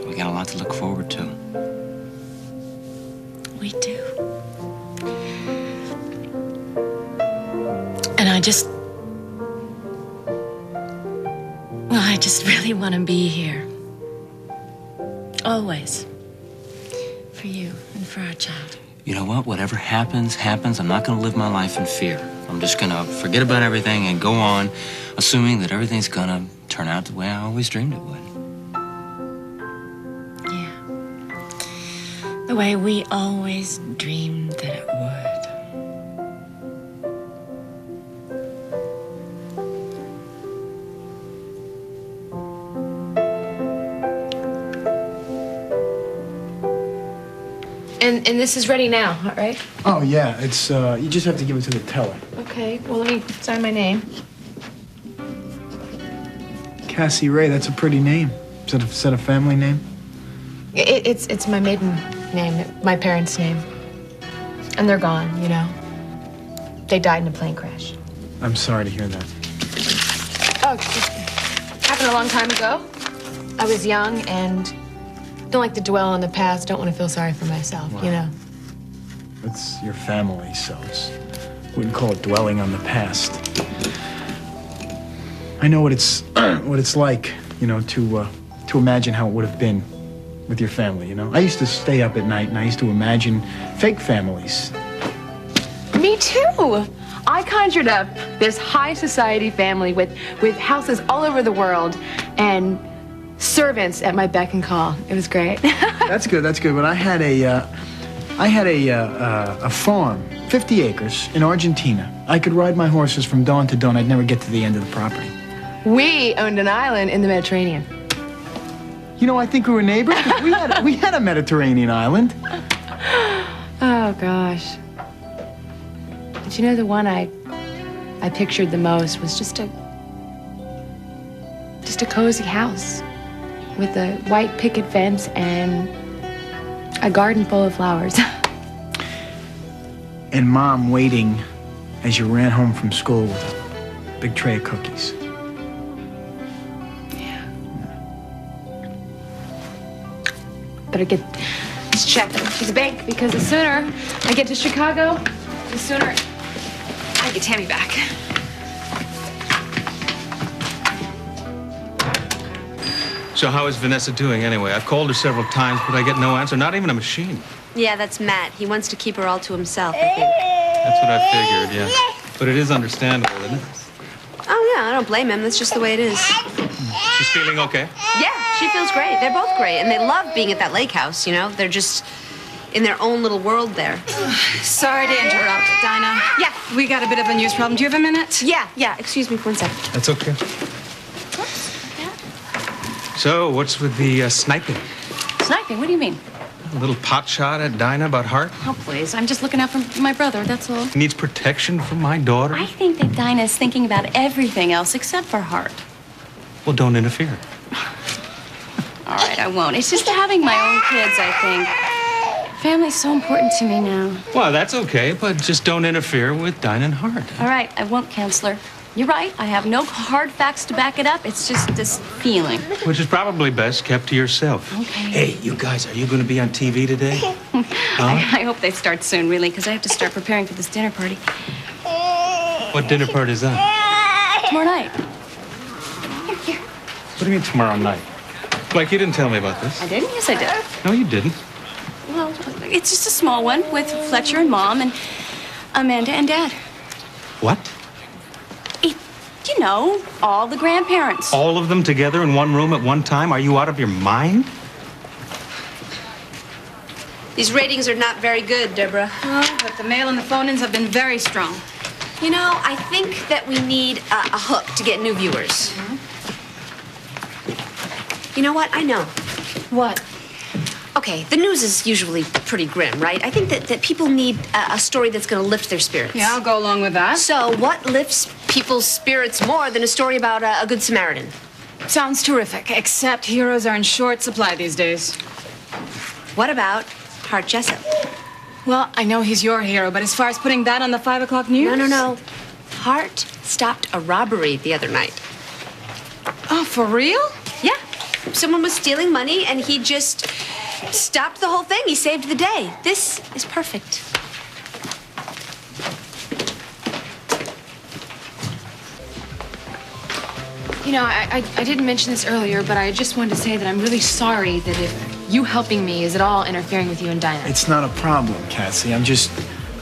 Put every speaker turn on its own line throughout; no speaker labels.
So we got a lot to look forward to.
We do. And I just really want to be here. Always. For you and for our child.
You know what? Whatever happens, happens. I'm not going to live my life in fear. I'm just going to forget about everything and go on, assuming that everything's going to turn out the way I always dreamed it would.
Yeah. The way we always dreamed that it would. And this is ready now, all right?
Oh, yeah. It's, you just have to give it to the teller.
Okay, well, let me sign my name.
Cassie Ray, that's a pretty name. Is that a family name?
It's my maiden name, my parents' name. And they're gone, you know. They died in a plane crash.
I'm sorry to hear that.
Oh, happened a long time ago. I was young and don't like to dwell on the past. Don't want to feel sorry for myself, you know.
It's your family, so wouldn't call it dwelling on the past. I know what it's like, you know, to imagine how it would have been with your family, you know. I used to stay up at night and I used to imagine fake families.
Me too. I conjured up this high society family with houses all over the world and servants at my beck and call. It was great.
That's good. But I had a farm, 50 acres in Argentina. I could ride my horses from dawn to dawn. I'd never get to the end of the property.
We owned an island in the Mediterranean.
You know, I think we were neighbors. We had a Mediterranean island.
Oh gosh. But you know, the one I pictured the most was just a cozy house with a white picket fence and a garden full of flowers.
And Mom waiting as you ran home from school with a big tray of cookies.
Yeah. Better get this check to the bank because the sooner I get to Chicago, the sooner I get Tammy back.
So how is Vanessa doing anyway? I've called her several times, but I get no answer, not even a machine.
Yeah, that's Matt. He wants to keep her all to himself, I think.
That's what I figured, yeah. But it is understandable, isn't it?
Oh, yeah, I don't blame him. That's just the way it is.
She's feeling okay?
Yeah, she feels great. They're both great, and they love being at that lake house, you know? They're just in their own little world there.
Sorry to interrupt, Dinah.
Yeah.
We got a bit of a news problem. Do you have a minute?
Yeah. Excuse me for 1 second.
That's okay. So, what's with the sniping?
Sniping? What do you mean?
A little pot shot at Dinah about Hart?
Oh, please. I'm just looking out for my brother, that's all.
He needs protection from my daughter?
I think that Dinah's thinking about everything else except for Hart.
Well, don't interfere.
All right, I won't. It's just having my own kids, I think. Family's so important to me now.
Well, that's okay, but just don't interfere with Dinah and Hart.
All right, I won't, Counselor. You're right. I have no hard facts to back it up. It's just this feeling.
Which is probably best kept to yourself.
Okay.
Hey, you guys, are you going to be on TV today?
I hope they start soon, really, because I have to start preparing for this dinner party.
What dinner party is that?
Tomorrow night. Here.
What do you mean tomorrow night? Blake, you didn't tell me about this.
I didn't? Yes, I did.
No, you didn't.
Well, it's just a small one with Fletcher and Mom and Amanda and Dad.
What?
You know, all the grandparents.
All of them together in one room at one time? Are you out of your mind?
These ratings are not very good, Deborah.
Oh, but the mail and the phone-ins have been very strong.
You know, I think that we need a hook to get new viewers. You know what? I know.
What?
Okay, the news is usually pretty grim, right? I think that people need a story that's going to lift their spirits.
Yeah, I'll go along with that.
So what lifts people's spirits more than a story about a good Samaritan?
Sounds terrific, except heroes are in short supply these days.
What about Hart Jessup?
Well, I know he's your hero, but as far as putting that on the 5 o'clock news?
No. Hart stopped a robbery the other night.
Oh, for real?
Yeah. someone was stealing money, and he just stopped the whole thing. He saved the day. This is perfect.
You know, I didn't mention this earlier, but I just wanted to say that I'm really sorry that if you helping me is at all interfering with you and Dinah.
It's not a problem, Cassie. I'm just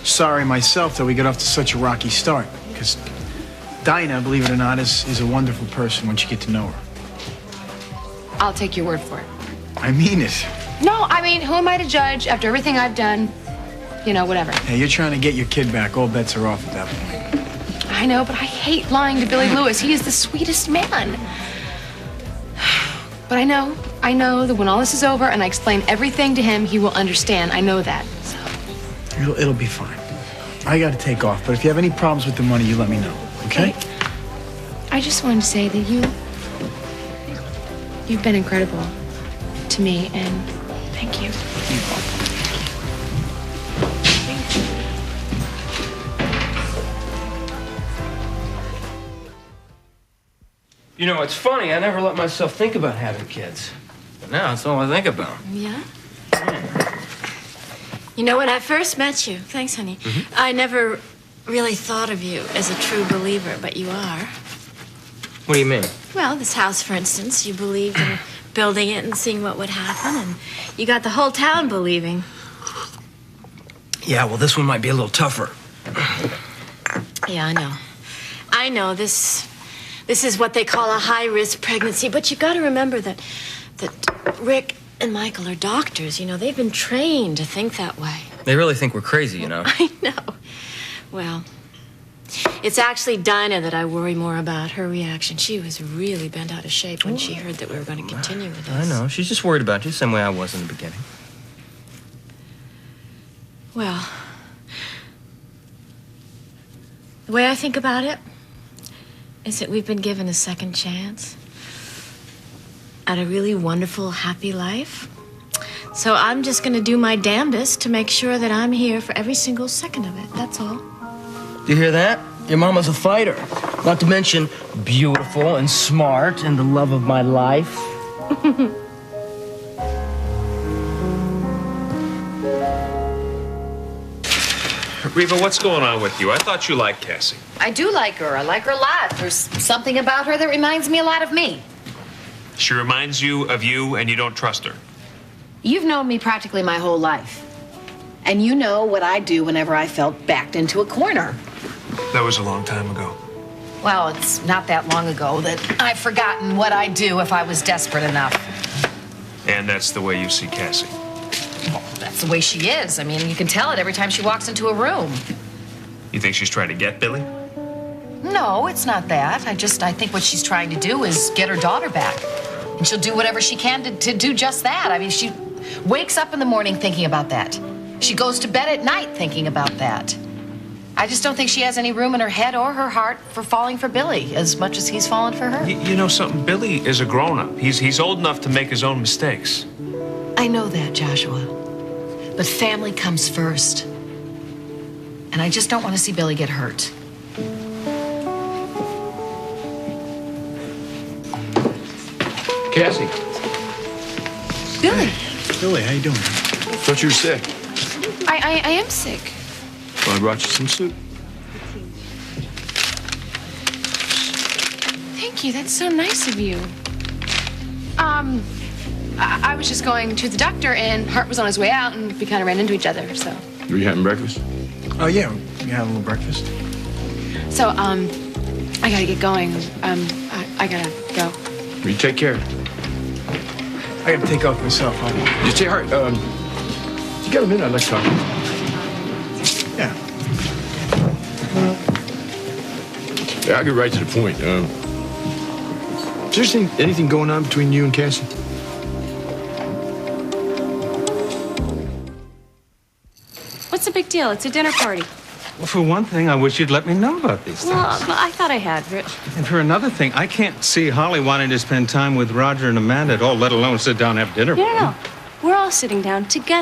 sorry myself that we got off to such a rocky start. Because Dinah, believe it or not, is a wonderful person once you get to know her.
I'll take your word for it.
I mean it.
No, I mean, who am I to judge after everything I've done? You know, whatever.
Hey, you're trying to get your kid back. All bets are off at that point.
I know, but I hate lying to Billy Lewis. He is the sweetest man. But I know that when all this is over and I explain everything to him, he will understand. I know that. So.
It'll be fine. I got to take off, but if you have any problems with the money, you let me know, okay?
I just wanted to say that you've been incredible to me, and thank you.
You know, it's funny. I never let myself think about having kids. But now it's all I think about.
Yeah? You know, when I first met you, thanks, honey, I never really thought of you as a true believer, but you are.
What do you mean?
Well, this house, for instance, you believed in building it and seeing what would happen, and you got the whole town believing.
Yeah, well, this one might be a little tougher.
Yeah, I know. I know this is what they call a high-risk pregnancy, but you got to remember that Rick and Michael are doctors. You know, they've been trained to think that way.
They really think we're crazy, you know.
I know. Well, it's actually Dinah that I worry more about, her reaction. She was really bent out of shape when she heard that we were going to continue with this.
I know. She's just worried about you the same way I was in the beginning.
Well, the way I think about it is that we've been given a second chance at a really wonderful, happy life. So I'm just going to do my damnedest to make sure that I'm here for every single second of it. That's all.
Do you hear that? Your mama's a fighter. Not to mention beautiful and smart and the love of my life.
Reva, what's going on with you? I thought you liked Cassie.
I do like her. I like her a lot. There's something about her that reminds me a lot of me.
She reminds you of you, and you don't trust her.
You've known me practically my whole life. And you know what I'd do whenever I felt backed into a corner.
That was a long time ago.
Well, it's not that long ago that I've forgotten what I'd do if I was desperate enough.
And that's the way you see Cassie.
Well, that's the way she is. I mean, you can tell it every time she walks into a room.
You think she's trying to get Billy?
No, it's not that. I think what she's trying to do is get her daughter back. And she'll do whatever she can to do just that. I mean, she wakes up in the morning thinking about that. She goes to bed at night thinking about that. I just don't think she has any room in her head or her heart for falling for Billy as much as he's fallen for her.
You know something? Billy is a grown-up. He's old enough to make his own mistakes.
I know that, Joshua. But family comes first. And I just don't want to see Billy get hurt.
Cassie.
Billy,
Billy, how you doing?
Thought you were sick.
I am sick.
Well, I brought you some soup.
Thank you. That's so nice of you. I was just going to the doctor, and Hart was on his way out, and we kind of ran into each other, so.
Were you having breakfast?
Oh, yeah, we had a little breakfast.
So, I gotta get going. I gotta go.
Well, you take care.
I gotta take off myself.
Just say, Hart, you got a minute? I'd like to talk.
Yeah.
Yeah, I'll get right to the point. Is there anything going on between you and Cassie?
What's the big deal? It's a dinner party.
Well, for one thing, I wish you'd let me know about these things.
Well, I thought I had, Rich.
And for another thing, I can't see Holly wanting to spend time with Roger and Amanda at all, let alone sit down and have dinner with them.
No. We're all sitting down together.